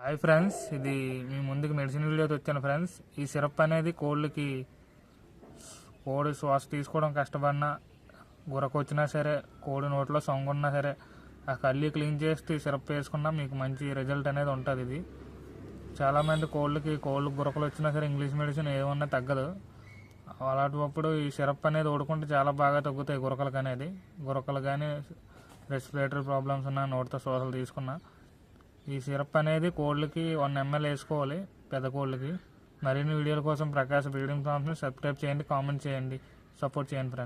Hi friends, ఇది మీ ముందుకు medicine వీడియోతో వచ్చాను ఫ్రెండ్స్. ఈ సిరప్ అనేది కోళ్ళకి కోడి శ్వాస తీసుకోవడం కష్టపడినా, గురకొచ్చినా సరే, కోడి నోట్లో సొంగున్నా సరే, ఆ కళ్ళి క్లీన్ చేసి సిరప్ వేసుకున్నా మీకు మంచి రిజల్ట్ అనేది ఉంటుంది. ఇది చాలామంది కోళ్ళు గురకలు వచ్చినా సరే ఇంగ్లీష్ మెడిసిన్ ఏమన్నా తగ్గదు. అలాంటప్పుడు ఈ సిరప్ అనేది ఓడుకుంటే చాలా బాగా తగ్గుతాయి గురకలు కానీ రెస్పిరేటరీ ప్రాబ్లమ్స్ ఉన్నా, నోటితో శ్వాసలు తీసుకున్నా. ఈ సిరప్ అనేది కోళ్ళకి 1 ml వేసుకోవాలి, పెద్ద కోళ్ళకి. మరిన్ని వీడియోల కోసం ప్రకాశ్ బ్రీడింగ్ ఫార్మ్స్ని సబ్స్క్రైబ్ చేయండి, కామెంట్ చేయండి, సపోర్ట్ చేయండి ఫ్రెండ్స్.